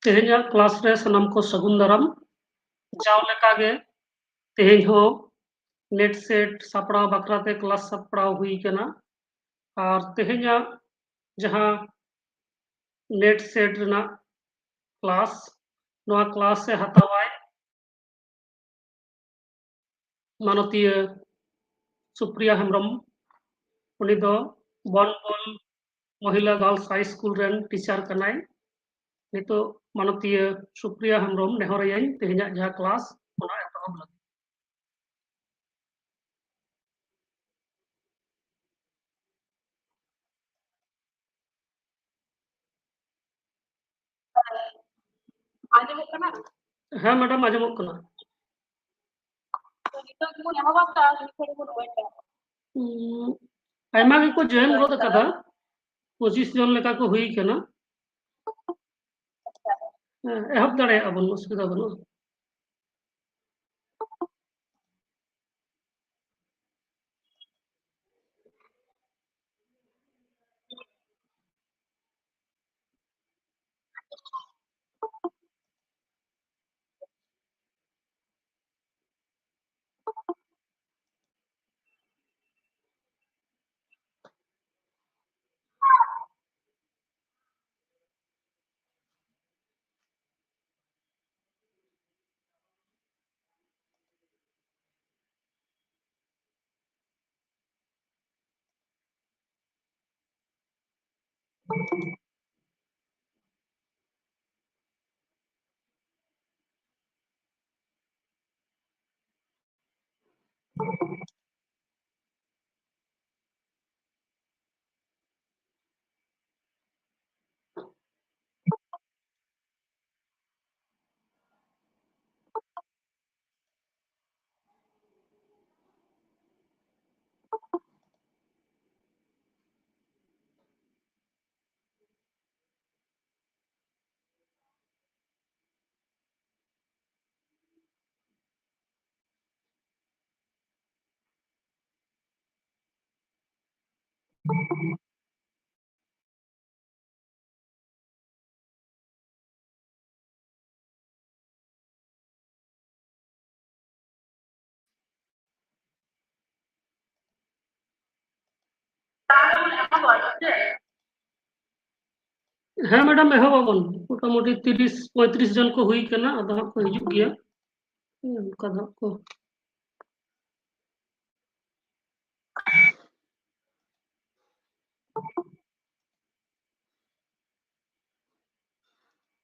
तेहेᱧाग class रे सनाम को सगुन दाराम जाव लेका गे तेहेñ हो नेट सेट सापड़ाव बाखराते क्लास सापड़ाव हुई कना और तेहेñाग जहां नेट सेट रना क्लास नोआ क्लास से हतावाय मानतीय सुप्रिया हेम्ब्रम उनी दो Banbol Mahila girls high school रेन टीचर कनाय नितो मानतीय सुप्रिया हेम्ब्रम नेहरयाኝ तेहेñाग जहां क्लास ओना एतहब लगी आंजमोग कना हाँ मैडम आजमोग कना तो नितो को एहबा का नितो को वेटा आयमा गे को जॉइन गोद कदा 25 जन लेका को हुई कना एहब दाड़े अबन असुविधा बनो हाँ मैडम एहब अबन मोटामुटी 30-35 जन को हुई कना आधा को हिजुग गया उनका दा को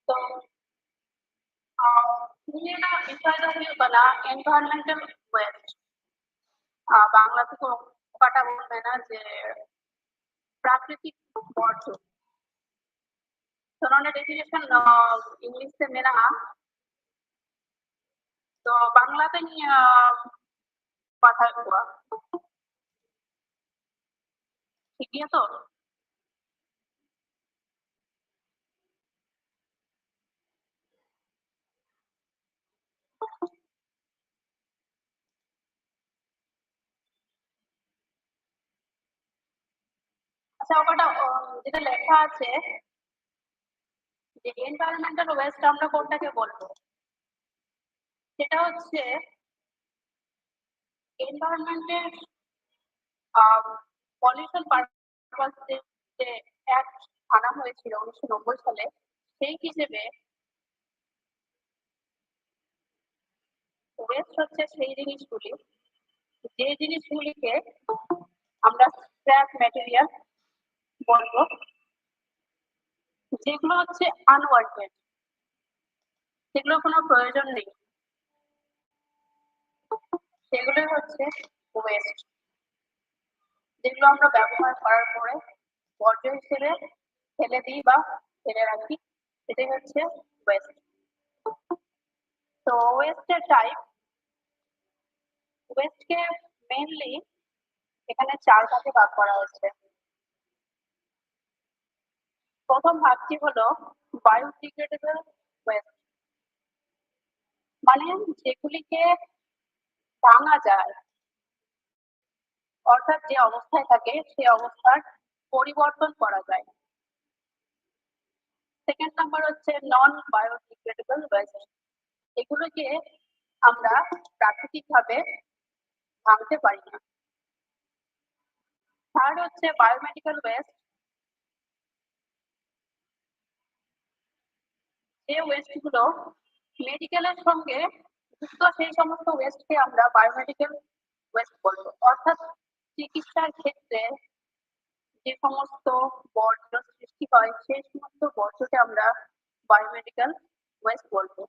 तो ये ना विषय दा हुई बना एनवायरमेंटल वेस्ट बांग्ला থেকে কাটা বলবে না যে प्राकृतिक बर्ज्य तो उन्होंने डेफिनेशन इंग्लिश से मेरा तो बांग्लाते नहीं पता हुआ ठीक है तो আচ্ছা ওটা যেটা লেখা আছে যে এনভায়রনমেন্টাল ওয়েস্ট আমরা কোনটাকে বলবো সেটা হচ্ছে এনভায়রনমেন্টের পলিউশন পারপাস যে অ্যাক্ট আনা হয়েছিল 1990 সালে সেই হিসেবে ওয়েস্ট হচ্ছে সেই জিনিসগুলি যে জিনিসগুলিকে আমরা স্ক্র্যাপ ম্যাটেরিয়াল বলবো যেগুলো হচ্ছে আনওয়ান্টেড সেগুলো কোনো প্রয়োজন নেই সেগুলো হচ্ছে ওয়েস্ট যেগুলো আমরা ব্যবহার করার পরে বর্জ্য হিসেবে ফেলে দিই বা ফেলে রাখি এটাই হচ্ছে ওয়েস্ট তো ওয়েস্টের টাইপ ওয়েস্টকে মেইনলি এখানে 4 ভাগে ভাগ করা হয়েছে প্রথম ভাগটি হলো বায়োডিগ্রেডেবল ওয়েস্ট মানে যেগুলিকে ভাঙা যায় অর্থাৎ যে অবস্থায় থাকে সেই অবস্থার পরিবর্তন করা যায় সেকেন্ড নাম্বার হচ্ছে হচ্ছে নন বায়োডিগ্রেডেবল ওয়েস্ট। এগুলোকে আমরা প্রাকৃতিকভাবে ভাঙতে পারি না। থার্ড হচ্ছে বায়োমেডিক্যাল ওয়েস্ট। যে ওয়েস্ট গুলো মেডিকেলের সঙ্গে যুক্ত সেই সমস্ত ওয়েস্টকে আমরা বায়োমেডিক্যাল ওয়েস্ট বলবো। অর্থাৎ চিকিৎসার ক্ষেত্রে যে সমস্ত বর্জ্য সৃষ্টি হয় সেই সমস্ত বর্জ্যকে আমরা বায়োমেডিক্যাল ওয়েস্ট বলবো।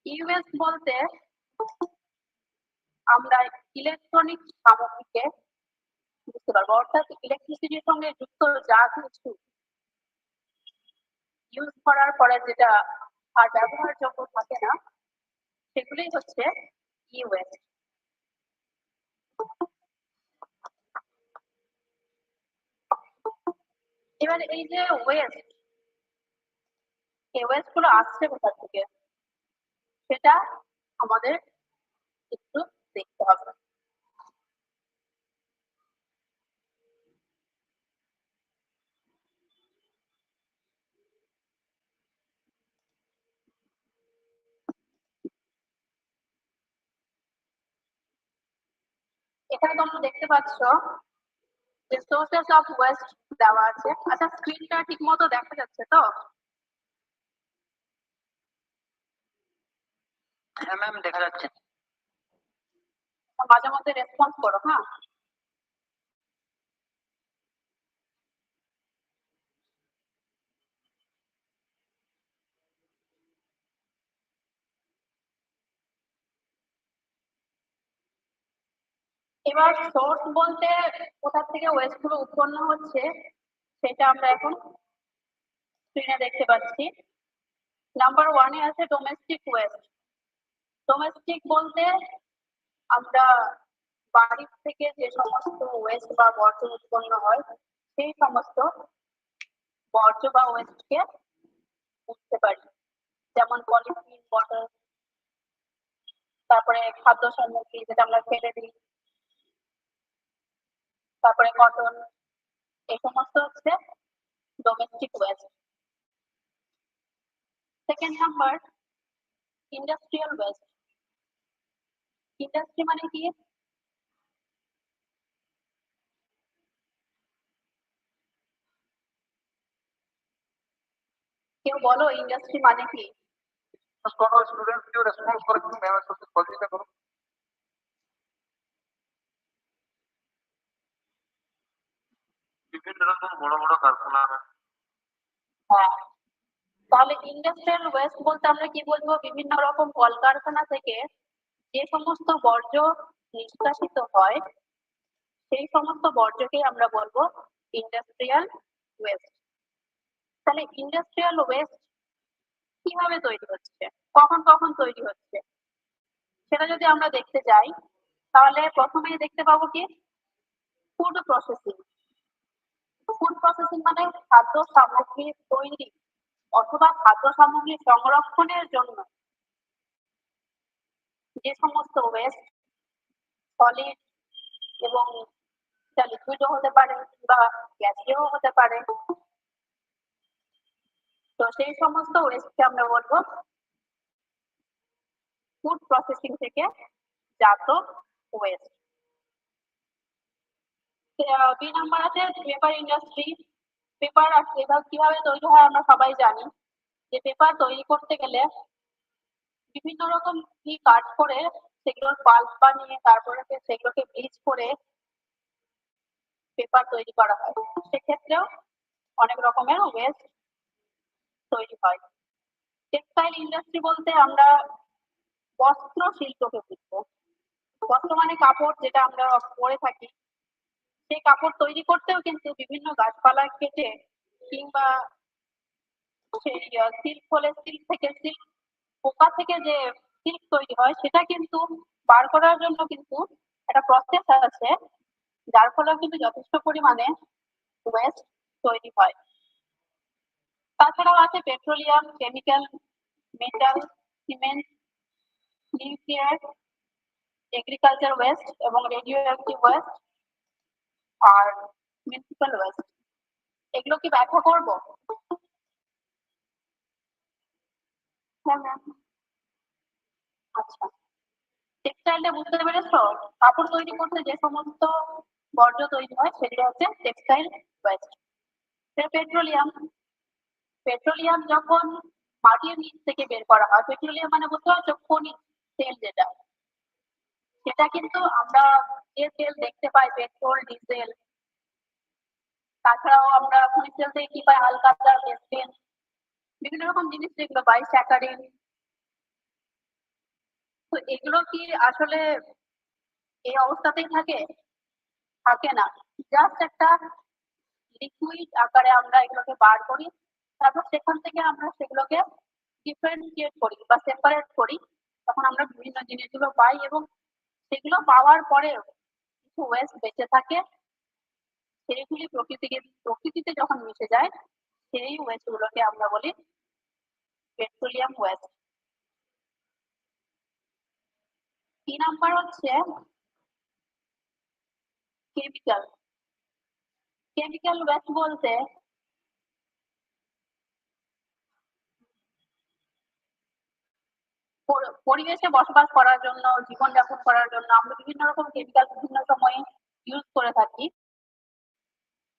ই ওয়েস্ট বলতে আমরা ইলেকট্রনিক সামগ্রীকে বুঝতে পারবো, অর্থাৎ ইলেকট্রিসিটির সঙ্গে যুক্ত যা কিছু ইউজ করার পরে যেটা আর ব্যবহারযোগ্য থাকে না সেগুলোই হচ্ছে ই ওয়েস্ট। এবার এই যে ওয়েস্ট, এই ওয়েস্ট গুলো আসছে কোথা থেকে সেটা আমাদের একটু দেখতে হবে। এখানে তোমরা দেখতে পাচ্ছ যে সোর্সেস অফ ওয়েস্ট দেওয়া আছে। আচ্ছা, স্ক্রিনটা ঠিক মতো দেখা যাচ্ছে তো? হ্যাঁ ম্যাম, দেখা যাচ্ছে। মাঝে মধ্যে রেসপন্স করো। হ্যাঁ, এবার সোর্স বলতে কোথা থেকে ওয়েস্ট গুলো উৎপন্ন হচ্ছে সেটা আমরা এখন স্ক্রিনে দেখতে পাচ্ছি। নাম্বার 1 এ আছে ডোমেস্টিক ওয়েস্ট। ডোমেস্টিক বলতে আমরা বাড়ি থেকে যে সমস্ত ওয়েস্ট বা বর্জ্য উৎপন্ন হয় সেই সমস্ত বর্জ্য বা ওয়েস্টকে বুঝতে পারি, যেমন পলিথিন, বটল, তারপরে খাদ্য সামগ্রী যেটা আমরা ফেলে দিই, তারপরে কটন, এই সমস্ত হচ্ছে domestic West. Second number industrial waste. Industry মানে কি? কেউ বলো ইন্ডাস্ট্রি মানে কি? কোনো স্টুডেন্ট কেউ রেসপন্স করে একটু ম্যামের সাথে সহযোগিতা করো। বিভিন্ন রকম বড় বড় কারখানা। হ্যাঁ, তাহলে ইন্ডাস্ট্রিয়াল ওয়েস্ট বলতে আমরা কি বলবো? বিভিন্ন রকম কলকারখানা থেকে যে সমস্ত বর্জ্য নিষ্কাশিত হয় সেই সমস্ত বর্জ্যকে আমরা বলবো ইন্ডাস্ট্রিয়াল ওয়েস্ট। তাহলে ইন্ডাস্ট্রিয়াল ওয়েস্ট কিভাবে তৈরি হচ্ছে, কখন কখন তৈরি হচ্ছে সেটা যদি আমরা দেখতে যাই তাহলে প্রথমেই দেখতে পাবো কি ফুড প্রসেসিং। ফুড প্রসেসিং মানে খাদ্য সামগ্রী তৈরি অথবা খাদ্য সামগ্রী সংরক্ষণের জন্য যে সমস্ত ওয়েস্ট সলিড এবং লিকুইডও হতে পারে বা গ্যাসীয় হতে পারে, তো সেই সমস্ত ওয়েস্টকে আমরা বলবো ফুড প্রসেসিং থেকে জাত ওয়েস্ট। বি নাম্বার আছে পেপার ইন্ডাস্ট্রি। পেপার কিভাবে তৈরি হয় আমরা সবাই জানি যে পেপার তৈরি করতে গেলে বিভিন্ন রকম কি কাট করে সেগুলোর পাল্প বানিয়ে তারপরে সেগুলোকে ব্লিচ করে পেপার তৈরি করা হয়। সেক্ষেত্রেও অনেক রকমের ওয়েস্ট তৈরি হয়। টেক্সটাইল ইন্ডাস্ট্রি বলতে আমরা বস্ত্র শিল্পকে বুঝবো। বস্ত্র মানে কাপড় যেটা আমরা পরে থাকি, সেই কাপড় তৈরি করতেও কিন্তু বিভিন্ন গাছপালা কেটে কিংবা সেই সিল্ক হলে সিল্ক থেকে সিল্ক পোকা থেকে যে সিল্ক তৈরি হয় সেটা কিন্তু বার করার জন্য কিন্তু একটা প্রসেস আছে, যার ফলে কিন্তু যথেষ্ট পরিমাণে ওয়েস্ট তৈরি হয়। তাছাড়াও আছে petroleum, chemical, metal, cement, nuclear, agriculture West এবং রেডিও অ্যাক্টিভ ওয়েস্ট আর মিউনিসিপাল ওয়েস্ট। এগুলো কি ব্যাখ্যা করব? হ্যাঁ ম্যাম। আচ্ছা, টেক্সটাইলটা বুঝতে পেরেছো? কাপড় তৈরি করতে যে সমস্ত বর্জ্য তৈরি হয় সেগুলো হচ্ছে টেক্সটাইল ওয়েস্ট। পেট্রোলিয়াম, পেট্রোলিয়াম যখন মাটির নিচ থেকে বের করা হয়, পেট্রোলিয়াম মানে বুঝতে পারছো খনিজ তেল যেটা, সেটা কিন্তু আমরা যে তেল দেখতে পাই পেট্রোল ডিজেল, তাছাড়াও আমরা খনিজ তেল থেকে কি পাই আলকাতরা বেনজিন, বিভিন্ন রকম জিনিস যেগুলো পাই স্যাকারিন। তো এগুলো কি আসলে এই অবস্থাতেই থাকে? থাকে না, জাস্ট একটা লিকুইড আকারে আমরা এগুলোকে বার করি, তারপর সেখান থেকে আমরা সেগুলোকে ডিফারেন্সিয়েট করি বা সেপারেট করি, তখন আমরা বিভিন্ন জিনিসগুলো পাই এবং সেগুলো পাওয়ার পরেও কিছু ওয়েস্ট বেঁচে থাকে, সেইগুলি প্রকৃতিতে যখন মিশে যায় সেই ওয়েস্ট গুলোকে আমরা বলি পেট্রোলিয়াম ওয়েস্ট। 3 নাম্বার হচ্ছে কেমিক্যাল। কেমিক্যাল ওয়েস্ট বলতে পরিবেশে বসবাস করার জন্য, জীবনযাপন করার জন্য আমরা বিভিন্ন রকম কেমিক্যাল বিভিন্ন সময়ে ইউজ করে থাকি।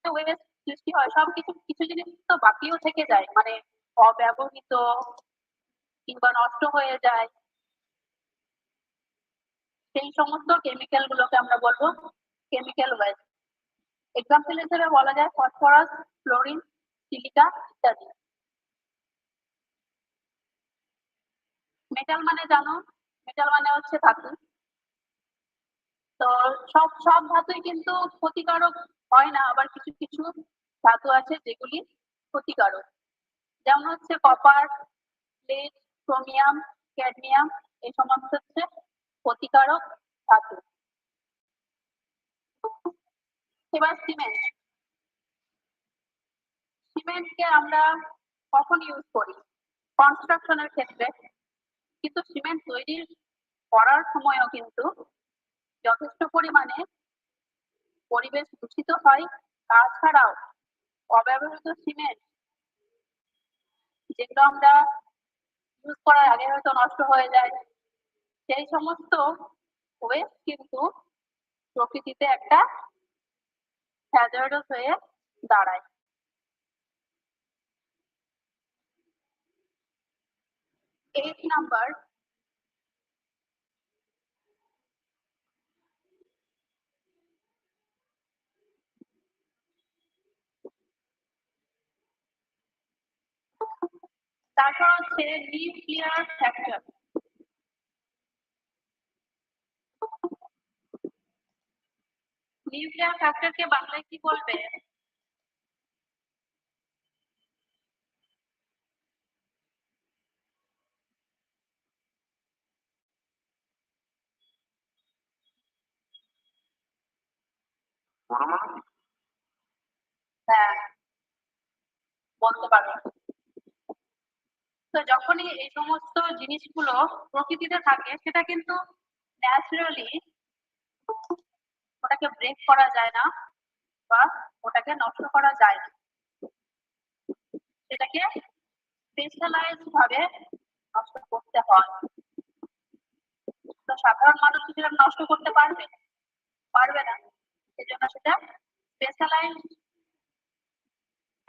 ওয়েস্ট সৃষ্টি হয়, সব কিছু জিনিস তো বাকিও থেকে যায়, মানে অব্যবহৃত কিংবা নষ্ট হয়ে যায়, সেই সমস্ত কেমিক্যাল গুলোকে আমরা বলবো কেমিক্যাল ওয়েস্ট। এক্সাম্পল হিসেবে বলা যায় ফসফরাস, ক্লোরিন, সিলিকা ইত্যাদি। মেটাল মানে জানো, মেটাল মানে হচ্ছে ধাতু। তো সব সব ধাতুই কিন্তু ক্ষতিকারক হয় না, আবার কিছু কিছু ধাতু আছে যেগুলি ক্ষতিকারক, যেমন হচ্ছে কপার, lead, ক্রোমিয়াম, ক্যাডমিয়াম, এই সমস্ত হচ্ছে ক্ষতিকারক ধাতু। এবার সিমেন্ট, সিমেন্টকে আমরা কখন ইউজ করি? কনস্ট্রাকশনের ক্ষেত্রে, কিন্তু সিমেন্ট তৈরি করার সময়ও কিন্তু যথেষ্ট পরিমাণে পরিবেশ দূষিত হয়। তাছাড়াও অব্যবহৃত সিমেন্ট যেগুলো আমরা ইউজ করার আগে হয়তো নষ্ট হয়ে যায়, সেই সমস্ত ওয়েস্ট কিন্তু প্রকৃতিতে একটা হ্যাজার্ডাস হয়ে দাঁড়ায়। 8 নাম্বার, তারপর হচ্ছে নিউক্লিয়ার ফ্যাক্টর। নিউক্লিয়ার ফ্যাক্টরকে বাংলায় কি বলবে? পরমাণু। হ্যাঁ, বলতে পারো। তো যখনই এই সমস্ত জিনিসগুলো প্রকৃতিতে থাকে সেটা কিন্তু ন্যাচারালি ওটাকে ব্রেক করা যায় না বা ওটাকে নষ্ট করা যায় না, সেটাকে স্পেশালাইজ ভাবে নষ্ট করতে হয়। তো সাধারণ মানুষ সেটা নষ্ট করতে পারবে না, সেজন্য সেটা স্পেশালাইজ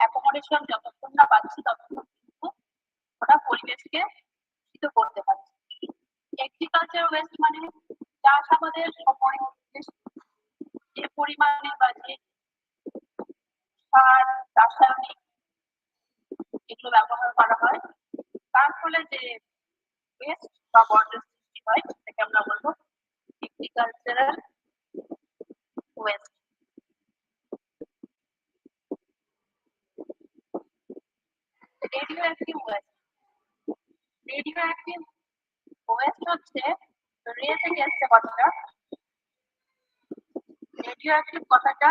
অ্যাকোমোডেশন যতক্ষণ না পাচ্ছি ততক্ষণ কিন্তু ওটা পরিবেশকে দূষিত করতে পারছে। এগ্রিকালচার ওয়েস্ট মানে চাষাবাদের সময় যে পরিমাণে বা যে সার, রাসায়নিক এগুলো ব্যবহার করা হয়, তার ফলে যে ওয়েস্ট বা বর্জ্য সৃষ্টি হয় সেটাকে আমরা বলবো agricultural West. Radio active West, radio active West হচ্ছে রে থেকে এসছে কথাটা, রেডিও অ্যাক্টিভ কথাটা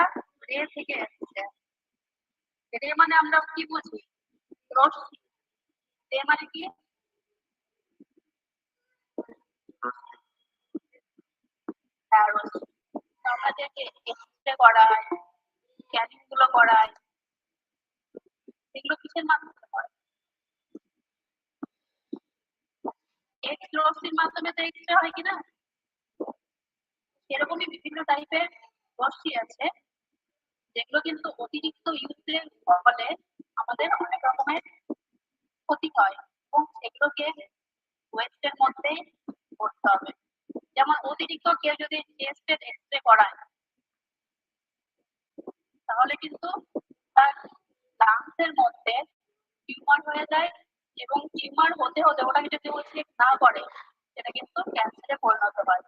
রে থেকে এসছে। রে মানে আমরা কি বুঝি? রশ্মি। রে মানে কি? হ্যাঁ, রশ্মি। আমাদেরকে এক্সরে করায়, স্ক্যানিং গুলো করায়, এগুলো কিসের মাধ্যমে হয়? এক্স রশ্মির মাধ্যমে তো এক্স রে হয় কিনা, এরকমই বিভিন্ন টাইপের রশ্মি আছে যেগুলো কিন্তু অতিরিক্ত ইউজের ফলে আমাদের অনেক রকমের ক্ষতি হয় এবং সেগুলোকে ওয়েস্টের মধ্যেই করতে হবে। যেমন অতিরিক্ত কেউ যদি চেস্টের এক্সরে করায় তাহলে কিন্তু তার লাংসের মধ্যে টিউমার হয়ে যায় এবং টিউমার হতে হতে ওটাকে যদি ও চেক না করে সেটা কিন্তু ক্যান্সারে পরিণত হয়।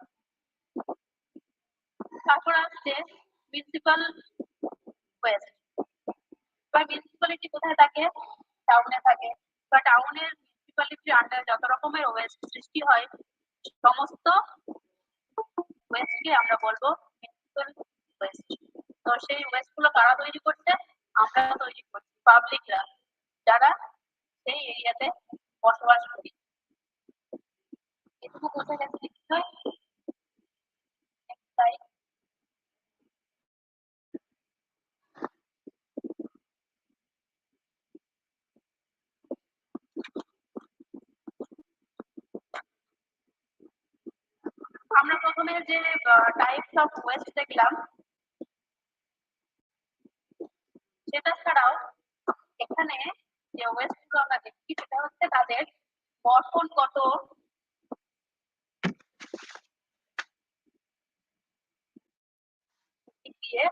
তারপর আসছে মিউনিসিপাল ওয়েস্ট। বা মিউনিসিপ্যালিটি কোথায় থাকে? টাউনে থাকে। বা টাউনের মিউনিসিপ্যালিটির আন্ডারে যত রকমের ওয়েস্ট সৃষ্টি হয় সমস্ত ওয়েস্টকে আমরা বলবো মিউনিসিপাল ওয়েস্ট। তো সেই ওয়েস্ট গুলো কারা তৈরি করছে? আমরা তৈরি করছি, পাবলিকরা, যারা সেই এরিয়াতে বসবাস করি। এটুকু বোঝা গেছে নিশ্চয়? তাই আমরা প্রথমে যে টাইপস অফ ওয়েস্ট দেখলাম সেটা ছাড়াও এখানে যে ওয়েস্ট গুলো আমরা দেখছি সেটা হচ্ছে তাদের গঠনগত দিক দিয়ে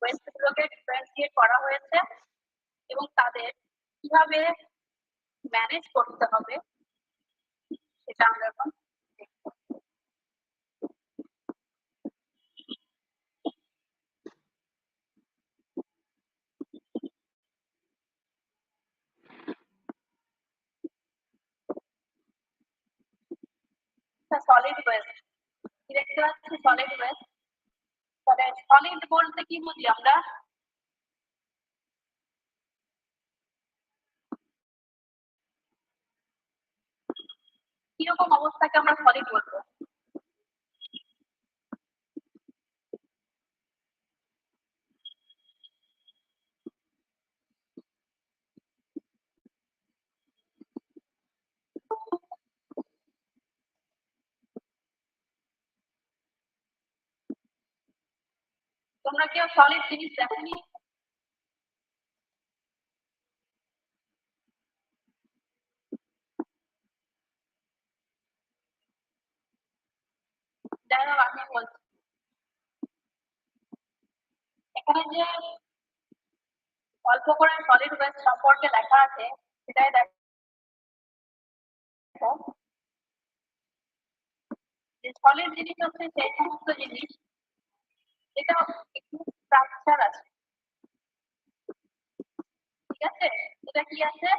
ওয়েস্ট গুলোকে ডিফারেন্সিয়েট করা হয়েছে এবং তাদের কিভাবে ম্যানেজ করতে হবে সেটা আমরা এখন দেখব। সলিড ওয়েস্ট কি দেখতে পাচ্ছি? Solid waste. তাহলে সলিড বলতে কি বুঝি আমরা? কিরকম অবস্থাকে আমরা সলিড বলবো? তোমরা কেউ সলিড জিনিস দেখোনি? যাই হোক আমি বলছি এখানে যে অল্প করে সলিড ওয়েস্ট সম্পর্কে লেখা আছে সেটাই দেখো যে সলিড জিনিস হচ্ছে সেই সমস্ত জিনিস যেটা একটু স্ট্রাকচার আছে, ঠিক আছে? এটা কি আছে?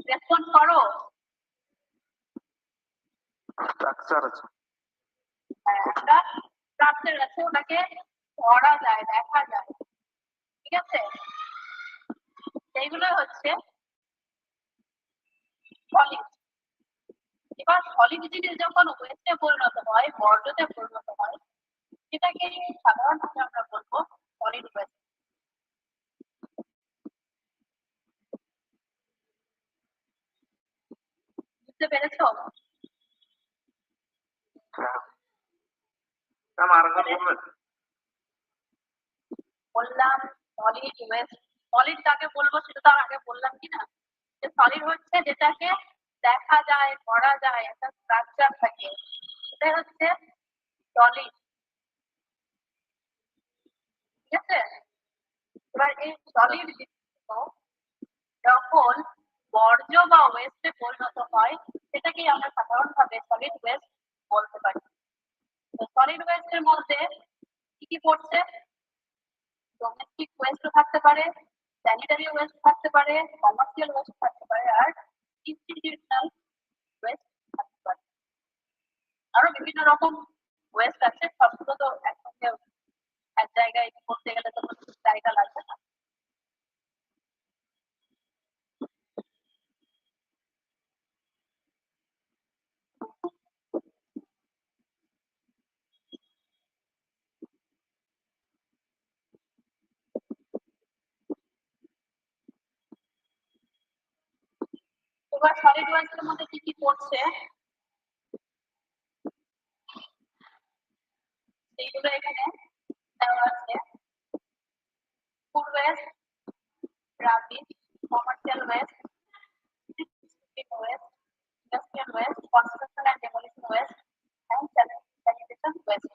রেসপন্স করো। স্ট্রাকচার আছে। একটা স্ট্রাকচার আছে, ওটাকে ধরা যায়, দেখা যায়, ঠিক আছে? সেইগুলো হচ্ছে সলিড। এবার সলিড জিনিস যখন ওয়েস্টে পরিণত হয়, বর্জ্যতে পরিণত হয়, সেটাকে সাধারণভাবে আমরা বলবো সলিড ওয়েস্ট। বুঝতে পেরেছো? বললাম সলিড ওয়েস্ট। সলিড কাকে বলবো সেটা তো আগে বললাম কিনা, যে সলিড হচ্ছে যেটাকে দেখা যায়, ধরা যায়, একটা স্ট্রাকচার থাকে, সেটাই হচ্ছে সলিড, ঠিক আছে? এবার এই সলিড যখন বর্জ্য বা ওয়েস্টে পরিণত হয় সেটাকেই আমরা সাধারণভাবে সলিড ওয়েস্ট বলতে পারি। তো সলিড ওয়েস্টের মধ্যে কি কি পড়ছে? ডোমেস্টিক ওয়েস্টও থাকতে পারে, স্যানিটারি ওয়েস্ট থাকতে পারে, কমার্শিয়াল ওয়েস্ট থাকতে পারে, আর ইনস্টিটিউশনাল ওয়েস্ট থাকতে পারে। আরো বিভিন্ন রকম ওয়েস্ট আছে, সবগুলো তো একসঙ্গে এক জায়গায় করতে গেলে তো জায়গা লাগবে না। তো এবার সলিড ওয়েস্টের মধ্যে কি কি পড়ছে সেইগুলো এখানে দেওয়া আছে। Food waste, rubbish, commercial waste, waste, industrial waste, construction and demolition waste and sanitation waste.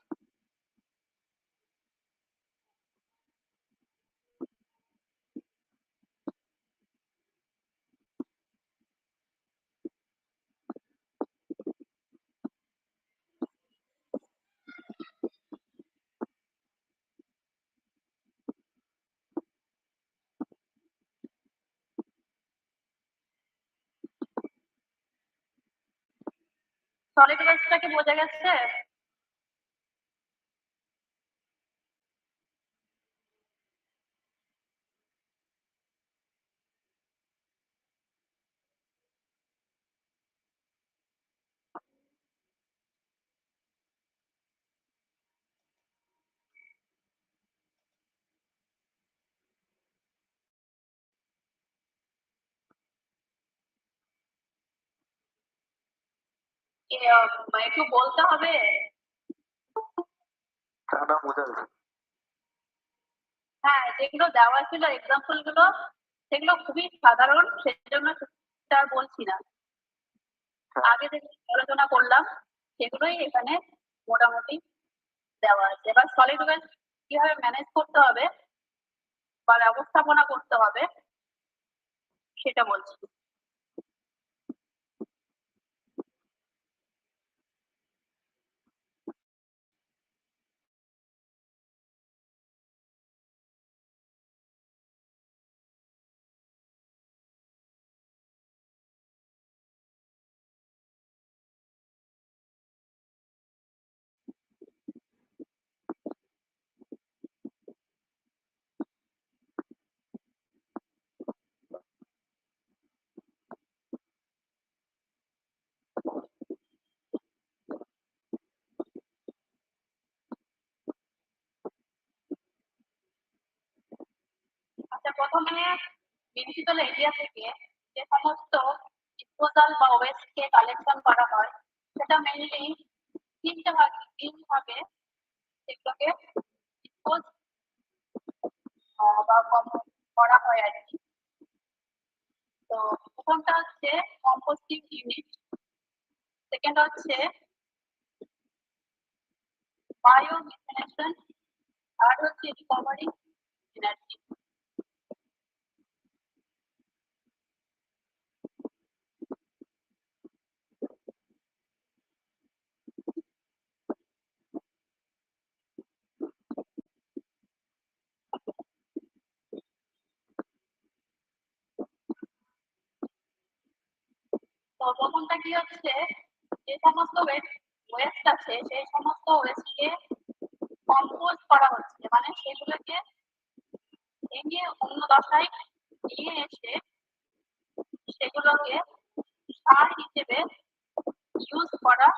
Solid ওয়েস্টটা কি বোঝা গেছে? একটু বলতে হবে। ম্যাম বোঝা গেছে। হ্যাঁ, যেগুলো দেওয়া ছিল এক্সাম্পল গুলো সেগুলো খুবই সাধারণ, সেই জন্য সেটা বলছি না। আগে যে আলোচনা করলাম সেগুলোই এখানে মোটামুটি দেওয়া আছে। এবার সলিড ওয়েস্ট কিভাবে ম্যানেজ করতে হবে বা ব্যবস্থাপনা করতে হবে সেটা বলছি। আচ্ছা, প্রথমে মিউনিসিপ্যাল এরিয়া থেকে যে সমস্ত ডিসপোজাল বা ওয়েস্ট কে কালেকশন করা হয় সেটা মেইনলি তিন ভাগে সেগুলোকে ডিসপোজ বা করা হয় আর কি। তো প্রথমটা হচ্ছে কম্পোস্টিং ইউনিট, সেকেন্ড হচ্ছে বায়ো মিথেনেশন, আর হচ্ছে রিকভারি এনার্জি। তো প্রথমটা কি হচ্ছে, যে সমস্ত ওয়েস্ট আছে সেই সমস্ত ওয়েস্টকে কম্পোজ করা হচ্ছে, মানে সেগুলোকে ভেঙে অন্য দশায় নিয়ে এসে সেগুলোকে সার হিসেবে ইউজ করা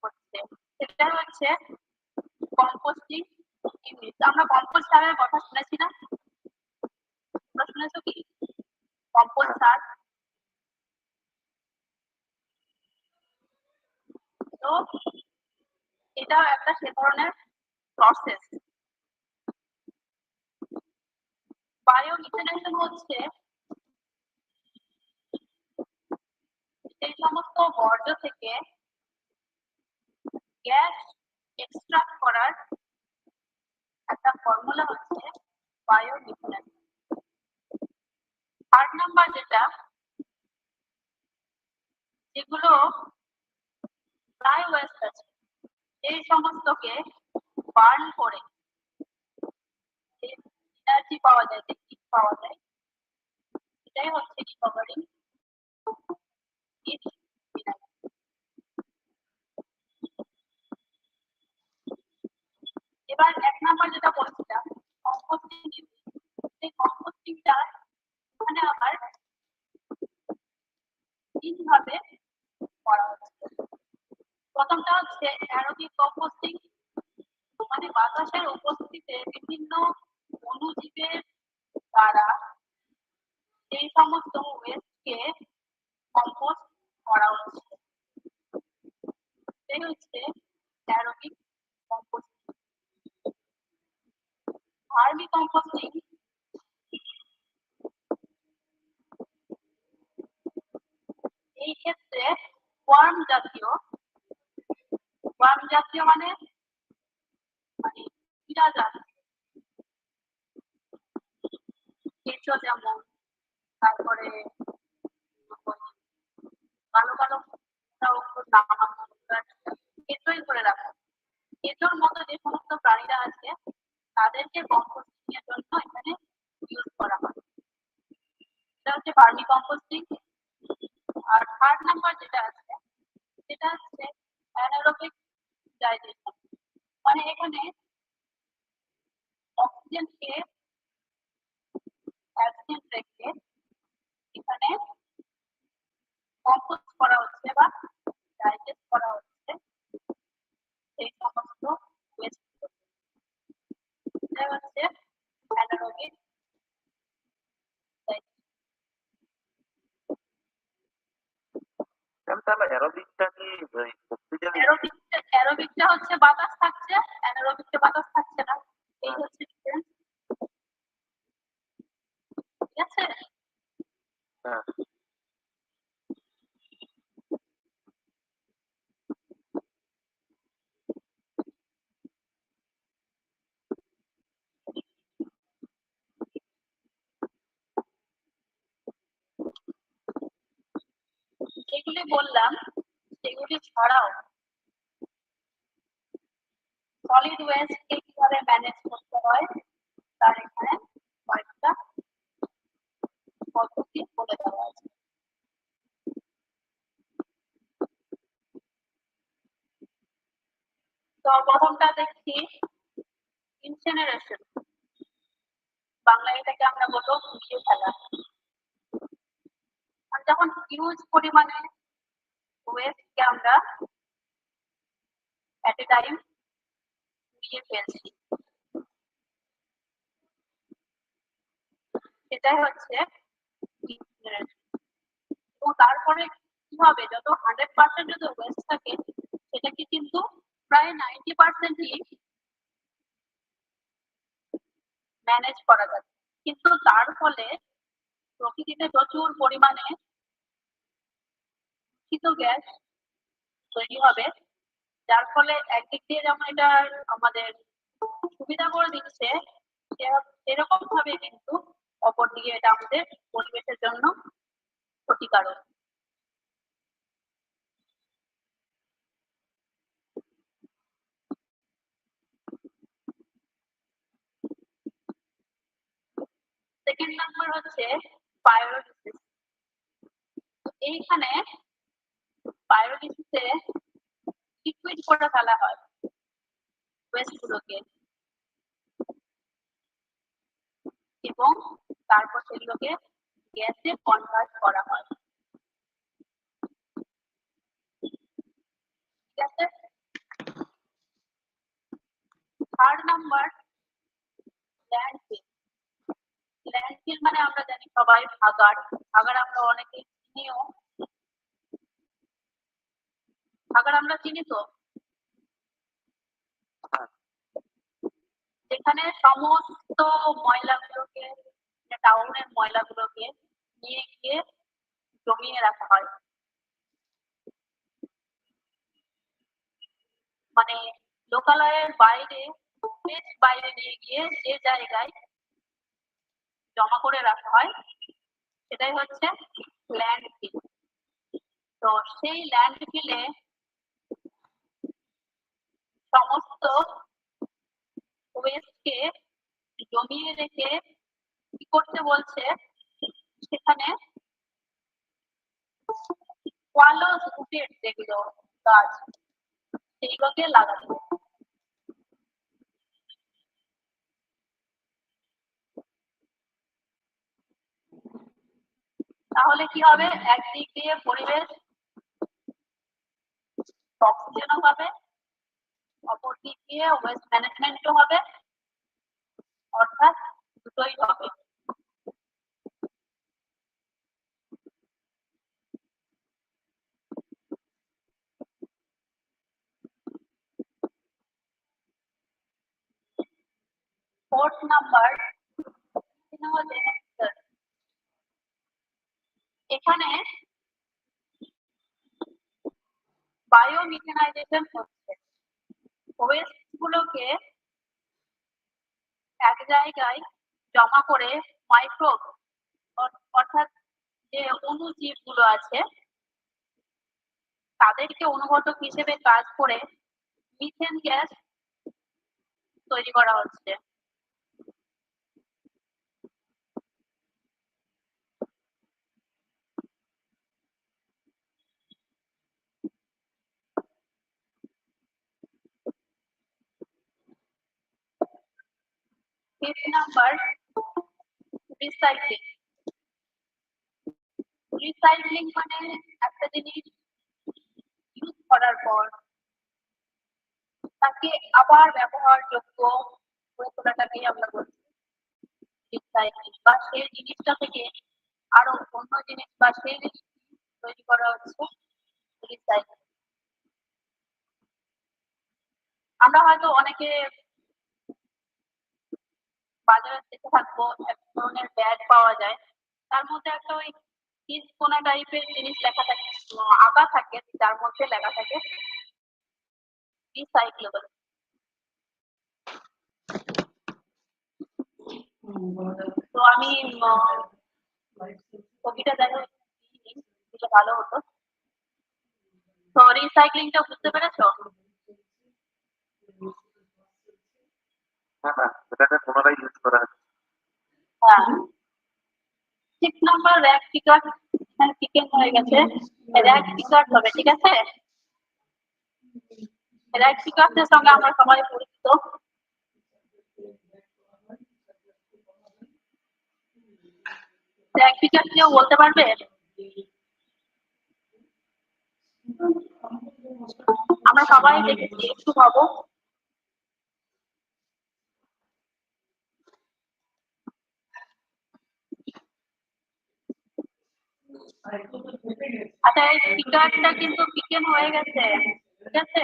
হচ্ছে। সেটা হচ্ছে কম্পোস্টিং ইউনিট। আমরা কম্পোস্ট সারের কথা শুনেছি না? তোমরা শুনেছো কি কম্পোস্ট সার? তো এটাও একটা সে ধরনের প্রসেস। বায়ো মিথেনেশন হচ্ছে সেই সমস্ত বর্জ্য থেকে গ্যাস এক্সট্রাক্ট করার একটা ফর্মুলা হচ্ছে বায়ো মিথেনেশন। 8 নাম্বার যেটা, যেগুলো ড্রাই ওয়েস্ট আছে এই সমস্তকে বার্ন করে যে এনার্জি পাওয়া যায়, যে হিট পাওয়া যায়, এটাই হচ্ছে রিকভারি হিট এনার্জি। এবার 1 নাম্বার যেটা বলছিলাম কম্পোস্টিং, সেই কম্পোস্টিংটা মানে আবার তিন ভাবে করা হচ্ছে। প্রথমটা হচ্ছে অ্যারোবিক কম্পোস্টিং, মানে বাতাসের উপস্থিতিতে বিভিন্ন অণুজীবের দ্বারা এই সমস্ত ওয়েস্টকে কম্পোস্ট করা হচ্ছে, এই হচ্ছে অ্যারোবিক কম্পোস্টিং। ভার্মি কম্পোস্টিং এই ক্ষেত্রে ওয়ার্ম জাতীয় মানে কীরা জাতীয় কেঁচো, যেমন তারপরে কালো কালো কেঁচোই করে রাখা, কেঁচোর মতো যে সমস্ত প্রাণীরা আছে তাদেরকে কম্পোস্টিং এর জন্য এখানে ইউজ করা হয়। এটা হচ্ছে ভার্মি কম্পোস্টিং। আর থার্ড নাম্বার যেটা আছে সেটা হচ্ছে অ্যানারোবিক ডাইজেশন, মানে এখানে অক্সিজেনকে অ্যাবসেন্ট রেখে এখানে কম্পোস্ট করা হচ্ছে বা ডাইজেস্ট করা হচ্ছে সেই সমস্ত ওয়েস্ট। এটা হচ্ছে অ্যানারোবিক তাহলে অ্যারোবিকটা কি অক্সিজেন? অ্যারোবিকটা হচ্ছে বাতাস থাকছে, অ্যানারোবিকটা বাতাস থাকছে না, এই হচ্ছে ডিফারেন্স। ঠিক আছে? হ্যাঁ। যেগুলি বললাম সেগুলি ছাড়াও সলিড ওয়েস্টকে কিভাবে ম্যানেজ করতে হয় তার এখানে কয়েকটা পদ্ধতি বলে দেওয়া আছে। তো প্রথমটা দেখছি ইনসিনারেশন, বাংলা এটাকে আমরা বলবো পুড়িয়ে ফেলা। আর যখন হিউজ পরিমাণে ওয়েস্টকে আমরা এট এ টাইম পুড়িয়ে ফেলছি, সেটাই হচ্ছে ইনসিনারেশন। এবং তারপরে কি হবে, যত 100% যদি ওয়েস্ট থাকে সেটাকে কিন্তু প্রায় 90%ই ম্যানেজ করা যাবে, কিন্তু তার ফলে প্রকৃতিতে প্রচুর পরিমাণে দূষিত গ্যাস তৈরি হবে, যার ফলে একদিক দিয়ে যেমন এটা আমাদের সুবিধা করে দিচ্ছে, সেরকম ভাবে কিন্তু অপরদিকে এটা আমাদের পরিবেশের জন্য ক্ষতিকারক। সেকেন্ড নাম্বার হচ্ছে পাইরোলিসিস। এইখানে পাইরোলিসিসে লিকুইড করে ফেলা হয় ওয়েস্ট গুলোকে, এবং তারপর সেগুলোকে গ্যাসে কনভার্ট করা হয়। ঠিক আছে? Third number landfill. ল্যান্ডফিল মানে আমরা জানি সবাই ভাগাড়, ভাগাড় আমরা অনেকে চিনিও, ভাগাড় আমরা চিনি তো, যেখানে সমস্ত ময়লাগুলোকে, টাউনের ময়লাগুলোকে নিয়ে গিয়ে জমিয়ে রাখা হয়, মানে লোকালয়ের বাইরে, বেশ বাইরে নিয়ে গিয়ে যে জায়গায় জমা করে রাখা হয় সেটাই হচ্ছে ল্যান্ডফিল। তো সেই ল্যান্ডফিলে সমস্ত ওয়েস্টকে জমিয়ে রেখে কি করতে বলছে, সেখানে কোয়ালোস উটের যেগুলো গাছ সেইগুলোকে লাগাতে। তাহলে কি হবে, একদিক দিয়ে পরিবেশ অক্সিজেনও পাবে, অপর দিক দিয়ে ওয়েস্ট ম্যানেজমেন্টও হবে, অর্থাৎ দুটোই হবে। 4th নাম্বার এখানে বায়োমিথেনাইজেশন হচ্ছে। ওয়েস্ট গুলোকে এক জায়গায় জমা করে মাইক্রোব অর্থাৎ যে অণুজীব গুলো আছে তাদেরকে অনুঘটক হিসেবে কাজ করে মিথেন গ্যাস তৈরি করা হচ্ছে। Fifth number recycling. রিসাইক্লিং মানে একটা জিনিস ইউজ করার পর তাকে আবার ব্যবহারযোগ্য করে তোলাটাকেই আমরা বলছি রিসাইক্লিং, বা সেই জিনিসটা থেকে আরো অন্য জিনিস বা সেই জিনিস তৈরি করা হচ্ছে রিসাইক্লিং। আমরা হয়তো অনেকে বাজারে দেখে থাকবো এক ধরনের ব্যাগ পাওয়া যায়, তার মধ্যে একটা ওই কোনা টাইপের জিনিস লেখা থাকে, আঁকা থাকে, যার মধ্যে লেখা থাকে রিসাইক্লেবল। তো আমি ছবিটা দেখো দিলে ভালো হতো। তো রিসাইক্লিংটা বুঝতে পেরেছো? হ্যাঁ, এটাকে পুনরায় ইউজ করা হচ্ছে। হ্যাঁ। 6 নাম্বার র্যাক টিকার চিকেন হয়ে গেছে, র্যাক টিকার হবে, ঠিক আছে? র্যাক টিকারের সঙ্গে আমরা সবাই পরিচিত। র্যাক টিকার কেউ বলতে পারবে? আমরা সবাই দেখেছি, একটু ভাবো। আচ্ছা, এই টিকারটা কিন্তু চিকেন হয়ে গেছে, ঠিক আছে?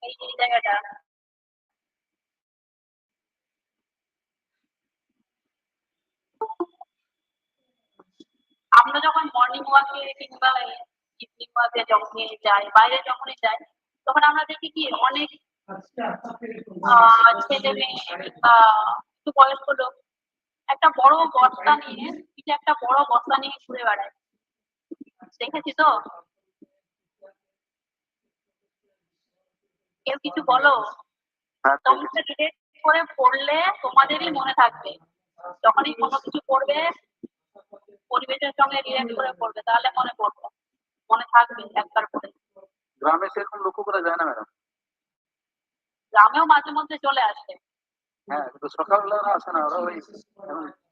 এই জায়গাটা আমরা যখন মর্নিং ওয়াকে কিংবা ইভিনিং ওয়াকে যখনই যাই, বাইরে যখনই যাই, তখন আমরা দেখি কি অনেক ছেলে মেয়ে কিংবা একটু বয়স্ক লোক একটা বড় বস্তা নিয়ে ঘুরে বেড়ায়, দেখেছি তো? কেউ কিছু বলো? তোমরা ডিটেক্ট করে পড়লে তোমাদেরই মনে থাকবে, যখনই কোনো কিছু পড়বে পরিবেশের সঙ্গে রিলেট করে পড়বে, তাহলে মনে থাকবে একবার পড়ে। গ্রামে সেরকম লক্ষ্য করা যায় না ম্যাডাম। গ্রামেও মাঝে মধ্যে চলে আসে। হ্যাঁ, কিন্তু সকালবেলা আসে না, ওরা ওই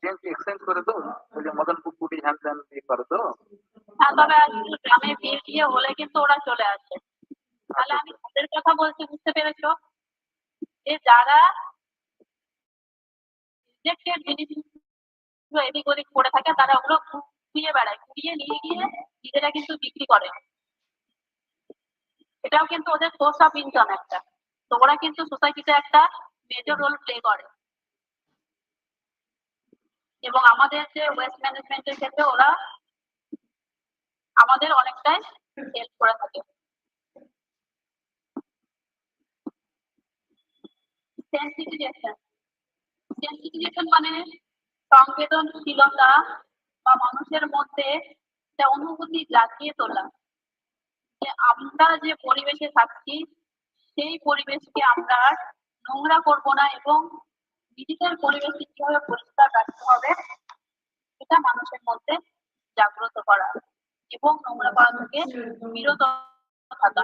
চেঞ্জ এক্সচেঞ্জ করে তো, ওই যে মদন কুকুটি হ্যান ত্যান দিয়ে করে তো। হ্যাঁ, তবে গ্রামে বিয়ে হলে কিন্তু ওরা চলে আসে। তাহলে আমি ওদের কথা বলছি, বুঝতে পেরেছো? যে যারা রিজেক্টেড জিনিসগুলো এদিক ওদিক করে থাকে, তারা ওগুলো ঘুরিয়ে বেড়ায়, ঘুরিয়ে নিয়ে গিয়ে নিজেরা কিন্তু বিক্রি করে। এটাও কিন্তু ওদের সোর্স অফ ইনকাম একটা। তো ওরা কিন্তু সোসাইটিতে একটা মেজর রোল প্লে করে, এবং আমাদের যে ওয়েস্ট ম্যানেজমেন্টের ক্ষেত্রে ওরা আমাদের অনেকটাই হেল্প করে থাকে। সেন্সিটিভেশন মানে সংবেদনশীলতা বা মানুষের মধ্যে একটা অনুভূতি জাগিয়ে তোলা, যে আমরা যে পরিবেশে থাকছি সেই পরিবেশকে আমরা নোংরা করব না, এবং ডিজিটাল পরিবেশকে কিভাবে পরিষ্কার রাখতে হবে এটা মানুষের মধ্যে জাগ্রত করা, এবং নোংরা করা থেকে বিরত থাকা।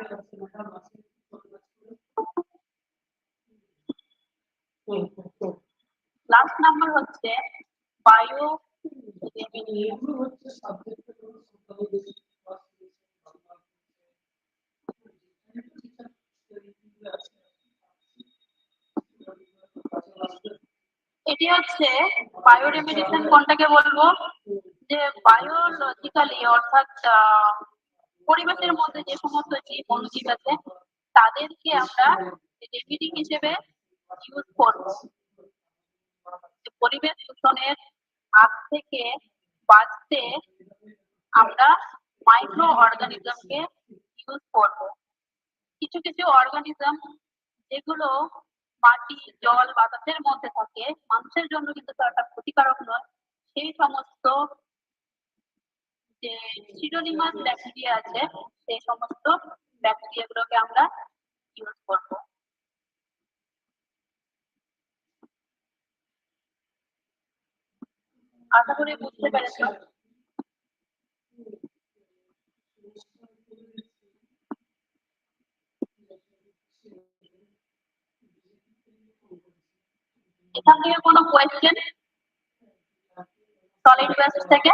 লাস্ট নাম্বার হচ্ছে বায়ো এটি হচ্ছে বায়োরেমিডিশন। কোনটাকে বলবো? যে বায়োলজিক্যালি অর্থাৎ পরিবেশের মধ্যে যে সমস্ত জীব অণুজীব আছে তাদেরকে আমরা রেমিডি হিসেবে ইউজ করব। পরিবেশ দূষণের হাত থেকে বাঁচতে আমরা মাইক্রো অর্গানিজমকে ইউজ করব। কিছু কিছু অর্গানিজম যেগুলো মাটি, জল, বাতাসের মধ্যে থাকে, মানুষের জন্য কিন্তু তারা ক্ষতিকারক নয়, সেই সমস্ত যে সিডোনিমাস ব্যাকটেরিয়া আছে, সেই সমস্ত ব্যাকটেরিয়াগুলোকে আমরা ইউজ করব। আশা করি বুঝতে পেরেছ। এখান থেকে কোনো কোয়েশ্চেন সলিড ওয়েস্ট থেকে?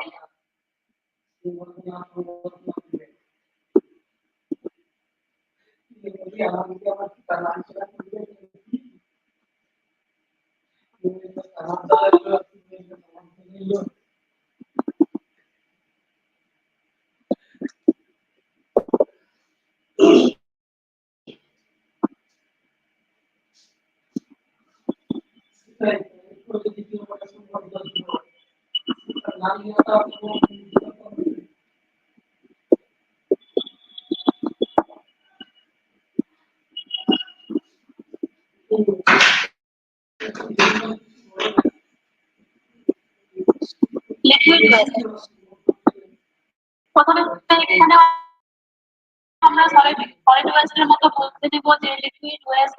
Liquid waste. প্রথমে এখানে আমরা সলিড ওয়েস্টের মতো বলতে দেব যে লিকুইড ওয়েস্ট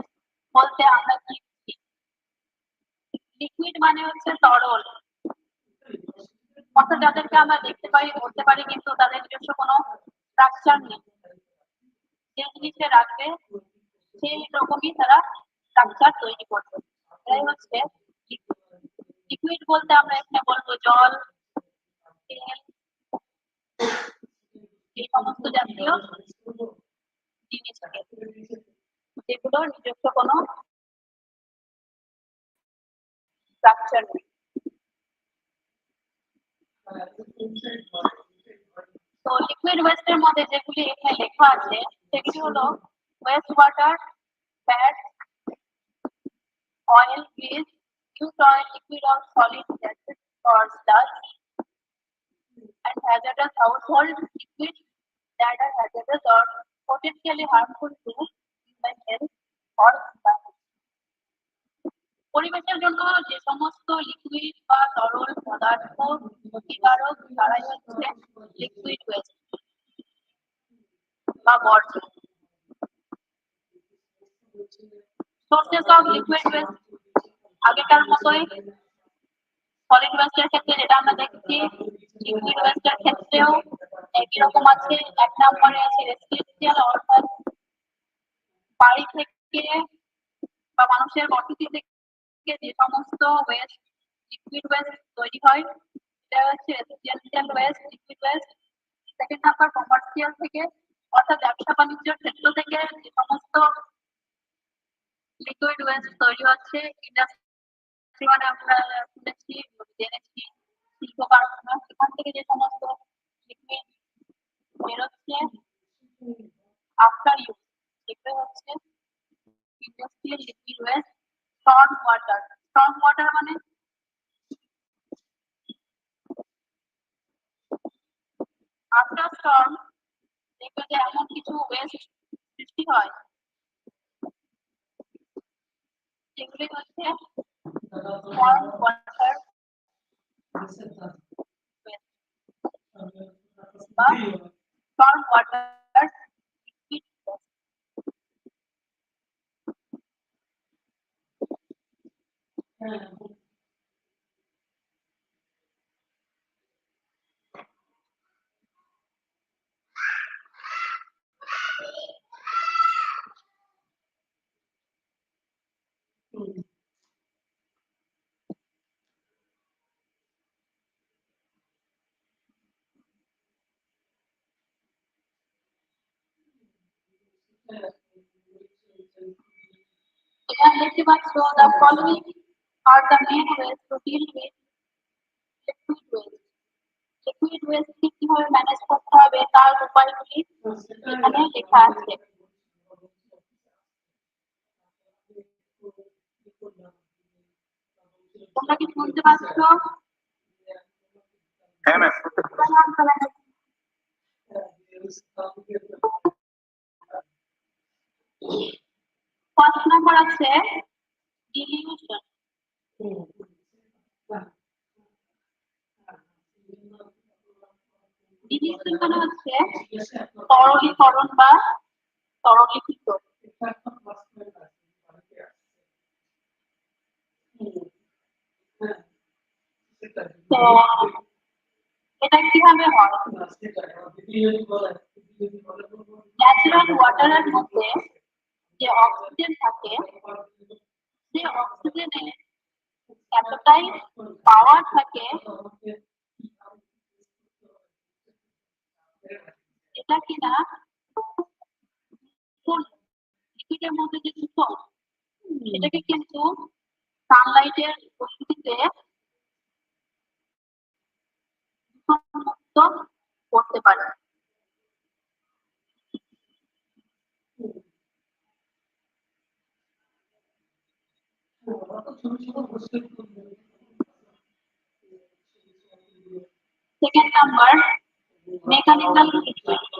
বলতে আমরা কি বুঝি। লিকুইড মানে হচ্ছে তরল, অর্থাৎ যাদেরকে আমরা দেখতে পারি, বলতে পারি, কিন্তু তাদের নিজস্ব কোনো স্ট্রাকচার নেই। যে জিনিসে রাখবে সেই রকমই তারা স্ট্রাকচার তৈরি করবে, এটাই হচ্ছে লিকুইড। বলতে আমরা এখানে বলবো জল, তেল, এই সমস্ত জাতীয় জিনিসকে, যেগুলো নিজস্ব কোনো স্ট্রাকচার নেই। তো লিকুইড ওয়েস্টের মধ্যে যেগুলি এখানে লেখা আছে সেগুলি হলো West water, fat, oil, grease, used oil, liquid or solid gases or sludge, and hazardous household liquids that are hazardous or potentially harmful to human health or environment. পরিবেশের জন্য যে সমস্ত লিকুইড বা তরল পদার্থ ক্ষতিকারক তারাই হচ্ছে লিকুইড ওয়েস্ট বা বর্জ্য। সোর্সেস অফ লিকুইড ওয়েস্ট আগেকার মতোই সলিড ওয়েস্টের ক্ষেত্রে যেটা আমরা দেখছি, লিকুইড ওয়েস্টের ক্ষেত্রেও একই রকম আছে। এক নম্বরে আছে রেসিডেন্সিয়াল, অর্থাৎ বাড়ি থেকে বা মানুষের বসতি থেকে যে সমস্ত ওয়েস্ট, লিকুইড ওয়েস্ট তৈরি হয়, এটা হচ্ছে residential West, liquid waste. Second number commercial থেকে, অর্থাৎ ব্যবসা বাণিজ্যের ক্ষেত্র থেকে যে সমস্ত লিকুইড ওয়েস্ট তৈরি হচ্ছে, ইন্ডাস্ট্রি মানে আমরা শুনেছি, জেনেছি, শিল্প কারখানা, সেখান থেকে যে সমস্ত লিকুইড বেরোচ্ছে আফটার ইউজ, এগুলো হচ্ছে industrial liquid waste. Storm water, storm water মানে আফটার স্টর্ম দেখবে যে এমন কিছু ওয়েস্ট সৃষ্টি হয়, সেগুলি হচ্ছে স্টর্ম ওয়াটার বা স্টর্ম ওয়াটার লিকুইড ওয়েস্ট। এখানে দেখতে পাচ্ছ the following are the main ways to deal with liquid waste. Liquid waste কিভাবে ম্যানেজ করতে হবে তার উপায়গুলি এখানে লেখা আছে। তোমরা কি শুনতে পাচ্ছ? হ্যাঁ ম্যাম শুনতে পাচ্ছি। ফার্স্ট নাম্বার আছে ডিলিউশন। ডিলিউশন মানে হচ্ছে তরলীকরণ বা তরলীকৃত। তো এটা কিভাবে হয়? ন্যাচারাল ওয়াটারের মধ্যে যে অক্সিজেন থাকে, সে অক্সিজেনে এতটাই পাওয়ার থাকে এটা কিনা লিকুইডের মধ্যে যে দূষণ সেটাকে কিন্তু সানলাইটের উপস্থিতিতে দূষণমুক্ত করতে পারে। Second number mechanical treatment.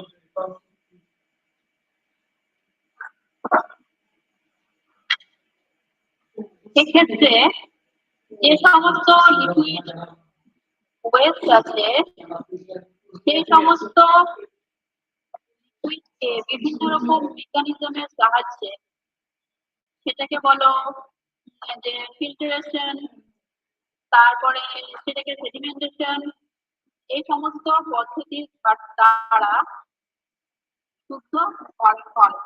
এক্ষেত্রে যে সমস্ত লিকুইড ওয়েস্ট আছে সেই সমস্ত লিকুইডকে বিভিন্ন রকম মেকানিজমের সাহায্যে সেটাকে বলো যে ফিল্টারেশন, তারপরে সেটাকে সেডিমেন্টেশন, এই সমস্ত পদ্ধতির দ্বারা শুদ্ধ করা হয়।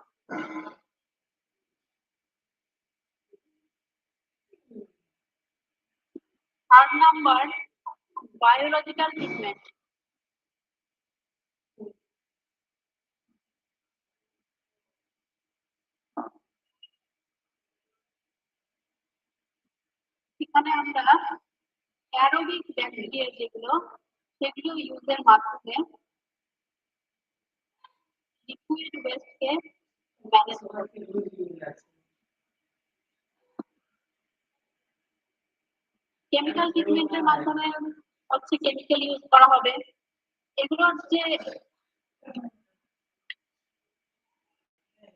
Third number biological treatment. এখানে আমরা অ্যারোবিক ব্যাকটেরিয়া যেগুলো সেগুলো ইউজের মাধ্যমে লিকুইড ওয়েস্টকে ম্যানেজ করি। কেমিক্যাল ট্রিটমেন্টের মাধ্যমে হচ্ছে কেমিক্যাল ইউজ করা হবে। এগুলোর যে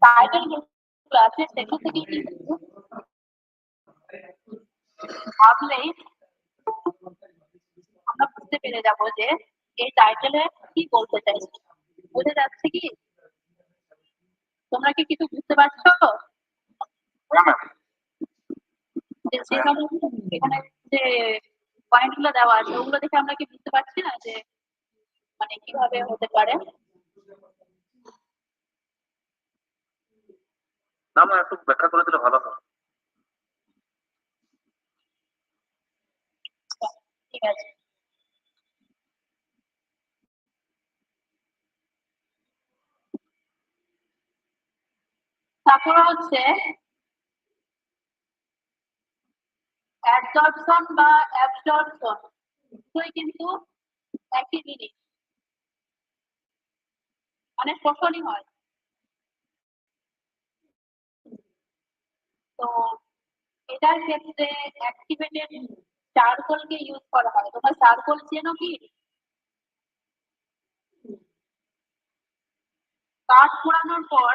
টাইটেল গুলো আছে সেখান থেকে কিন্তু ভাবলেই আমরা বুঝতে পেরে যাব যে এই টাইটেলে কি বলতে চাইছে। বুঝে যাচ্ছে কি? তোমরা কি কিছু বুঝতে পারছো? হ্যাঁ ম্যাম যে এখানে যে পয়েন্ট গুলো দেওয়া আছে ওগুলো দেখে আমরা কি বুঝতে পারছি না যে মানে কিভাবে হতে পারে? না ম্যাম একটু ব্যাখ্যা করে দিলে ভালো হয়। ঠিক আছে। তারপর হচ্ছে অ্যাবজর্পশন বা অ্যাবসর্পশন, দুটোই কিন্তু একই জিনিস, মানে শোষণই হয়। তো এটার ক্ষেত্রে অ্যাক্টিভেটেড চারকোলকে ইউজ করা হয়। তোমরা চারকোল চেনো কি? কাঠ পোড়ানোর পর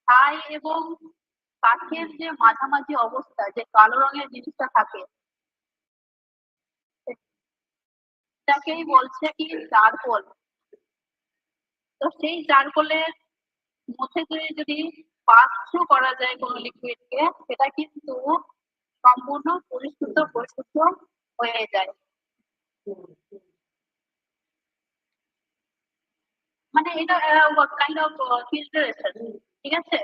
ছাই এবং কাঠের যে মাঝামাঝি অবস্থা, যে কালো রঙের জিনিসটা থাকে, সেটাকেই বলছে কি চারকোল। তো সেই চারকোলের মধ্যে যদি পাস থ্রু করা যায় কোনো লিকুইডকে, সেটা কিন্তু সম্পূর্ণ পরিশুদ্ধ হয়ে যায়। মানে এটা কাইন্ড অফ ফিল্টারেশন, ঠিক আছে?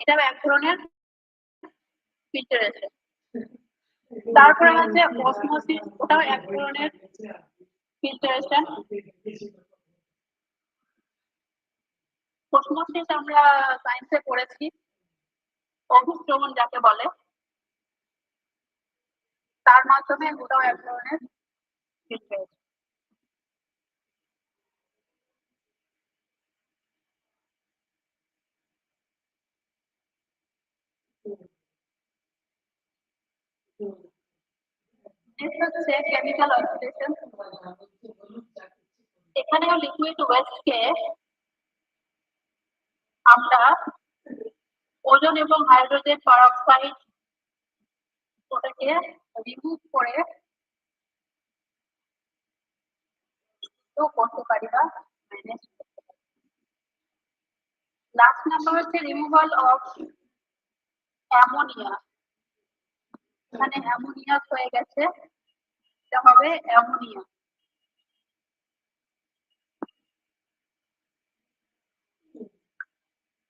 এটা এক ধরনের ফিল্টারেশন। তারপরে আছে অসমোসিস, ওটাও এক ধরনের ফিল্টারেশন। অসমোসিস আমরা সায়েন্সে পড়েছি, অভিস্রবণ যাকে বলে, তার মাধ্যমে ওটাও এক ধরনের ফিল্টারেশন। নেক্সট হচ্ছে কেমিক্যাল অক্সিডেশন। এখানেও লিকুইড ওয়েস্টকে আমরা ওজোন এবং হাইড্রোজেন পারঅক্সাইড ওটাকে রিমুভ করে করতে পারি বা ম্যানেজ করতে পারি। লাস্ট নাম্বার হচ্ছে রিমুভাল অফ অ্যামোনিয়া। এখানে অ্যামোনিয়া হয়ে গেছে, এটা হবে অ্যামোনিয়া।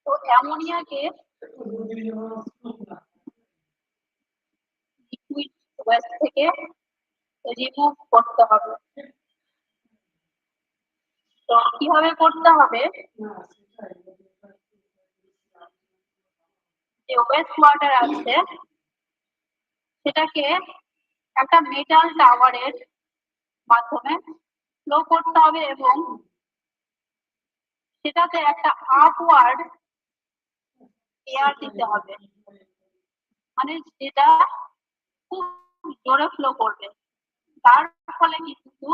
তো অ্যামোনিয়াকে লিকুইড ওয়েস্ট থেকে রিমুভ করতে হবে। তো কিভাবে করতে হবে, যে ওয়েস্ট ওয়াটার আছে সেটাকে একটা মেটাল টাওয়ারের মাধ্যমে ফ্লো করতে হবে এবং সেটাতে একটা আপওয়ার্ড এয়ার দিতে হবে, মানে যেটা খুব জোরে ফ্লো করবে। তার ফলে কিন্তু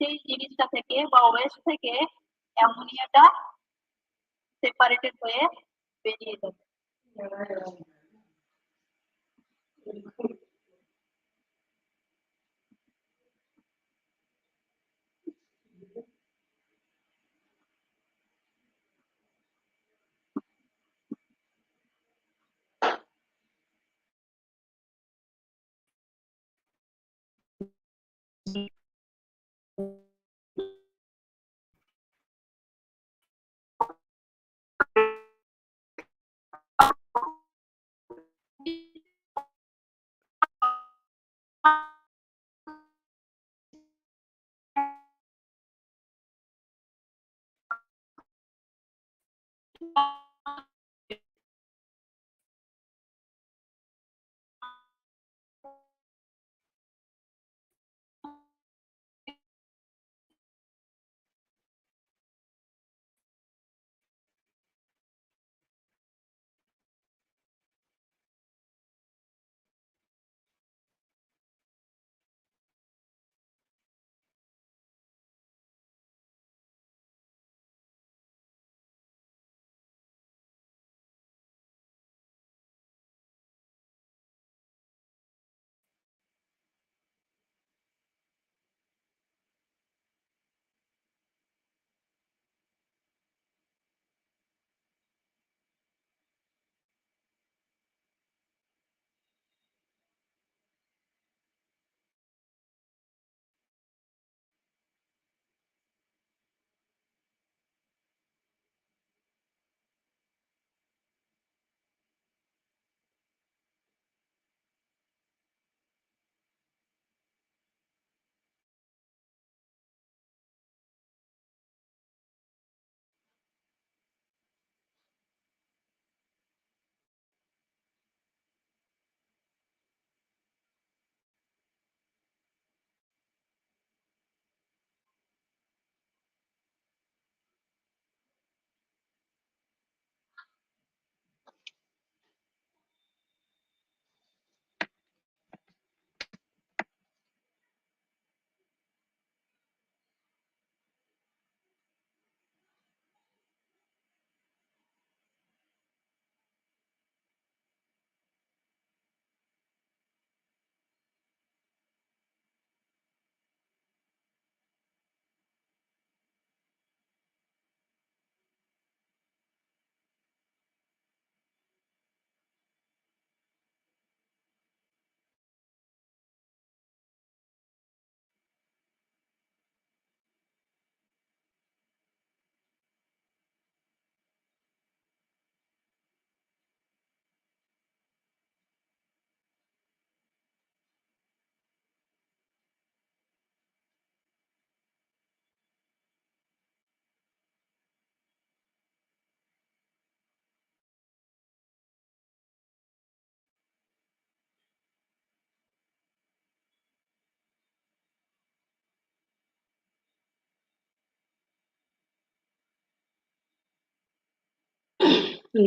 সেই জিনিসটা থেকে বা ওয়েস্ট থেকে অ্যামোনিয়াটা সেপারেটেড হয়ে বেরিয়ে যাবে।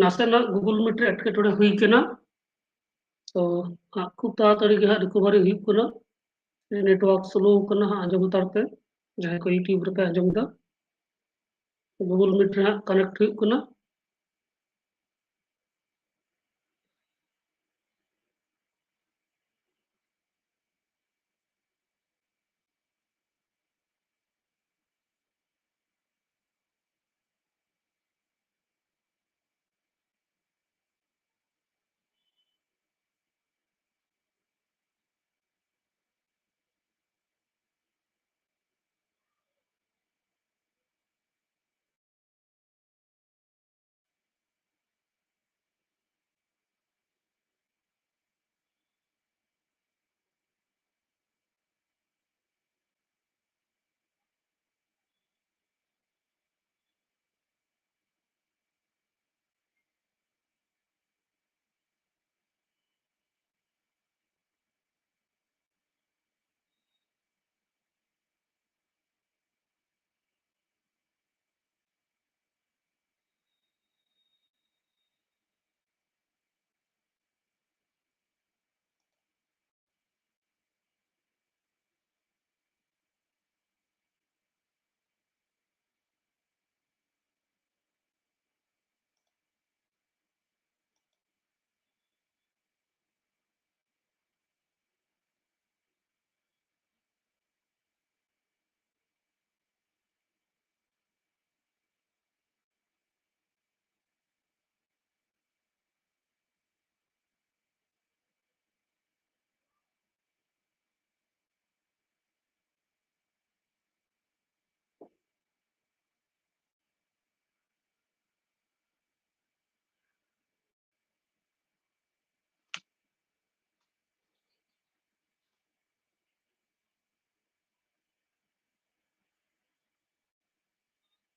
नासेनाग गूगल मीट रे एटकेटोड़े हुई कना तो खूब ताड़ाताड़ी गे हाँ रिकवरी हुई कना नेटवर्क स्लो करना आजम तार पे जहां को यूट्यूब रे पे आजम दा गूगल मीट रे कनेक्ट हुई करना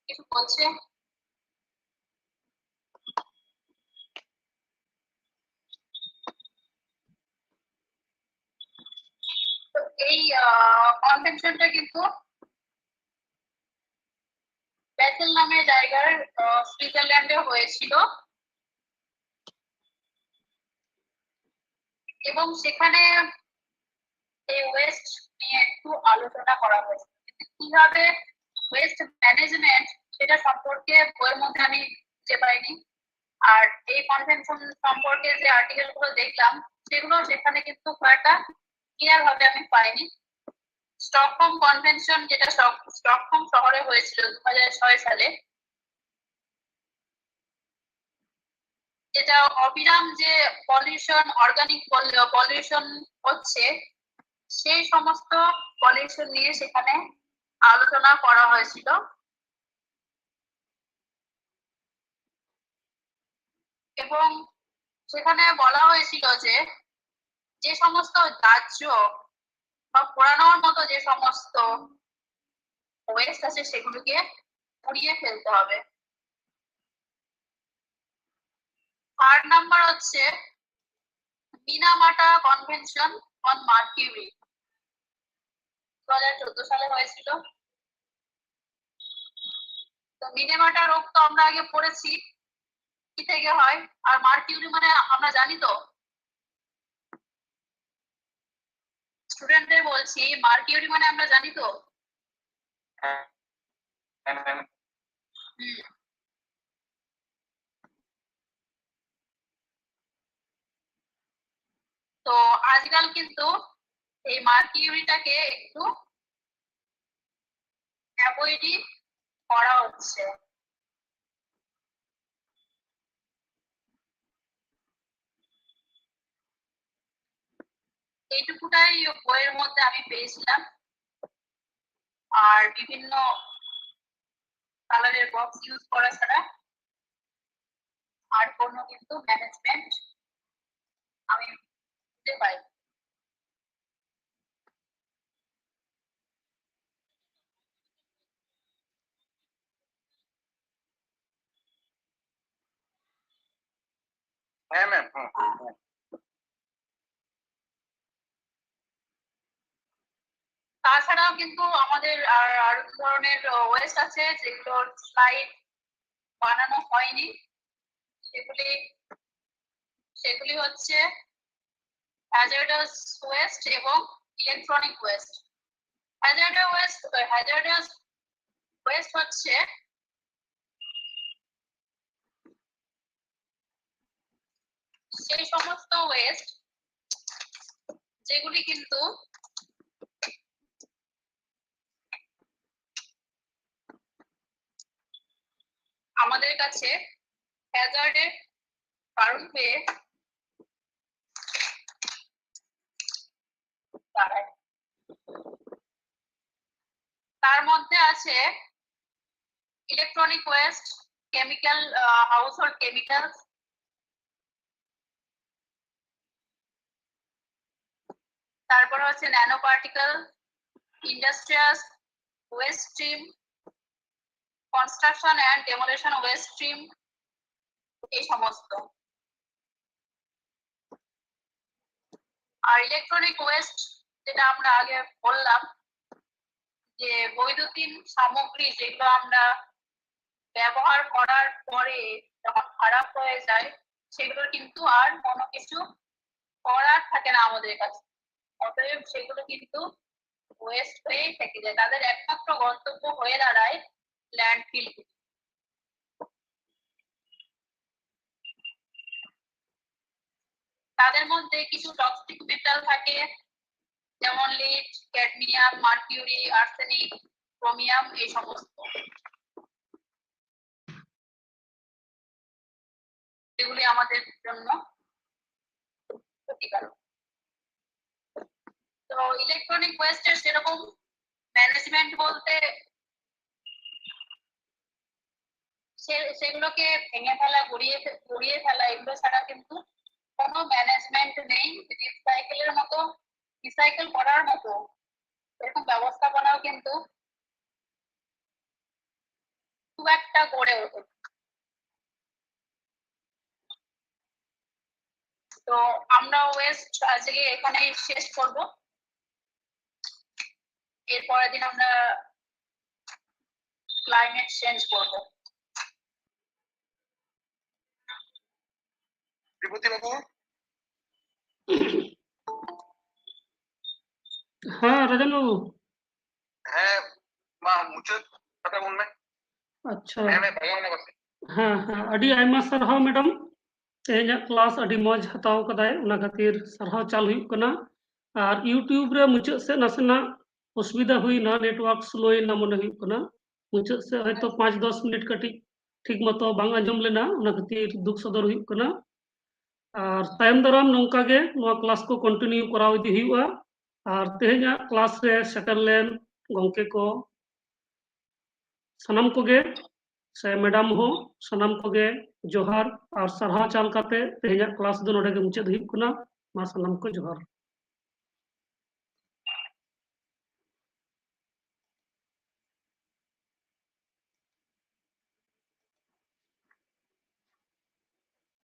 কিছু বলছে তো এই কনভেনশনটা কিন্তু ব্যাসেল নামে জায়গার সুইজারল্যান্ডে হয়েছিল এবং সেখানে এই ওয়েস্ট নিয়ে একটু আলোচনা করা হয়েছে কিভাবে ওয়েস্ট ম্যানেজমেন্ট সেটা সম্পর্কে বইয়ের মধ্যে আমি খুঁজে পাইনি আর এই কনভেনশন সম্পর্কে যে আর্টিকেল গুলো দেখলাম সেগুলো সেখানে কিন্তু খুব একটা ক্লিয়ার ভাবে আমি পাইনি স্টকহোম কনভেনশন যেটা স্টকহোম শহরে হয়েছিল 2006 সালে যেটা অবিরাম যে পলিউশন অর্গানিক পলিউশন হচ্ছে সেই সমস্ত পলিউশন নিয়ে সেখানে আলোচনা করা হয়েছিল এবং সেখানে বলা হয়েছিল যে যে সমস্ত দাহ্য বা পোড়ানোর মতো যে সমস্ত ওয়েস্ট আছে সেগুলোকে পুড়িয়ে ফেলতে হবে 3rd নাম্বার হচ্ছে মিনামাটা কনভেনশন অন মার্কিউরি 2014 সালে হয়েছিল তো মিনামাটা রোগ তো আমরা আগে পড়েছি কি থেকে হয় আর মার্কিউরি মানে আমরা জানি তো স্টুডেন্টদের বলছি মার্কিউরি মানে আমরা জানি তো তো আজকাল কিন্তু এই মার্কিউরিটাকে একটু অ্যাভয়েডই করা হচ্ছে এইটুকুটাই বইয়ের মধ্যে আমি পেয়েছিলাম আর বিভিন্ন কালারের বক্স ইউজ করা ছাড়া আর কোনো কিন্তু ম্যানেজমেন্ট আমি বুঝতে পাই হ্যাঁ ম্যাম তাছাড়াও কিন্তু আমাদের আর ধরনের ওয়েস্ট আছে যেগুলোর স্লাইড বানানো হয়নি সেগুলি হচ্ছে হ্যাজার্ডাস ওয়েস্ট এবং ইলেকট্রনিক ওয়েস্ট। হ্যাজার্ডাস ওয়েস্ট হচ্ছে সেই সমস্ত ওয়েস্ট যেগুলি কিন্তু আমাদের কাছে হ্যাজার্ডের কারণ হয়ে দাঁড়ায়। তার মধ্যে আছে electronic waste, chemical, household chemicals, তারপর হচ্ছে nano particle, industrial waste stream, construction and demolition waste stream, এই সমস্ত। আর ইলেকট্রনিক ওয়েস্ট যেটা আমরা আগে বললাম যে বৈদ্যুতিন সামগ্রী যেগুলো আমরা ব্যবহার করার পরে যখন খারাপ হয়ে যায় সেগুলো কিন্তু আর কোনো কিছু করার থাকে না আমাদের কাছে, অতএব সেগুলো কিন্তু ওয়েস্ট হয়েই থেকে যায়। তাদের একমাত্র গন্তব্য হয়ে দাঁড়ায় ল্যান্ডফিল। তাদের মধ্যে কিছু টক্সিক মেটাল থাকে যেমন lead, cadmium, mercury, arsenic, chromium, এই সমস্ত, যেগুলি আমাদের জন্য ক্ষতিকারক। তো ইলেকট্রনিক ওয়েস্টের সেরকম ম্যানেজমেন্ট বলতে সেগুলোকে ভেঙে ফেলা, গুড়িয়ে ফেলা, এগুলো ছাড়া কিন্তু কোনো ম্যানেজমেন্ট নেই। রিসাইকেলের মতো, রিসাইকেল করার মতো এরকম ব্যবস্থাপনাও কিন্তু খুব একটা গড়ে ওঠে। তো আমরা ওয়েস্ট আজকে এখানেই শেষ করব। এরপরের দিন আমরা ক্লাইমেট চেঞ্জ করব। বিভূতি বাবু, हाँ राजन बाबू। হ্যাঁ মা মুছে কথা বলবেন। अच्छा হ্যাঁ ভগবান নগর। हाँ हाँ अडी आयमा सरहाव मैडम तेहना क्लास अडी मौज हताव कदाय उना खातिर सरहाव चाल हुई कना और यूट्यूब रे मुचाद से नासेना असुविधा हुईना, नेटवर्क स्लोना मने हुई कना। मुचाद से हयतो 5-10 मिनट कटी ठीक मतो बांग आंजम लेना उना खातिर दुख सदर हुई कना। और तायम दाराम नोंका गे नोआ क्लास को कंटिन्यू कराव इदी हुआ। और तेहना क्लास रे सेटल लेन गंके को सनम कोगे से मैडम हो सनम कोगे जोहार और सरहा चाल काते तेहना क्लास दो नोडे गे मुचाद हुई कना। मा सनम को जोहार।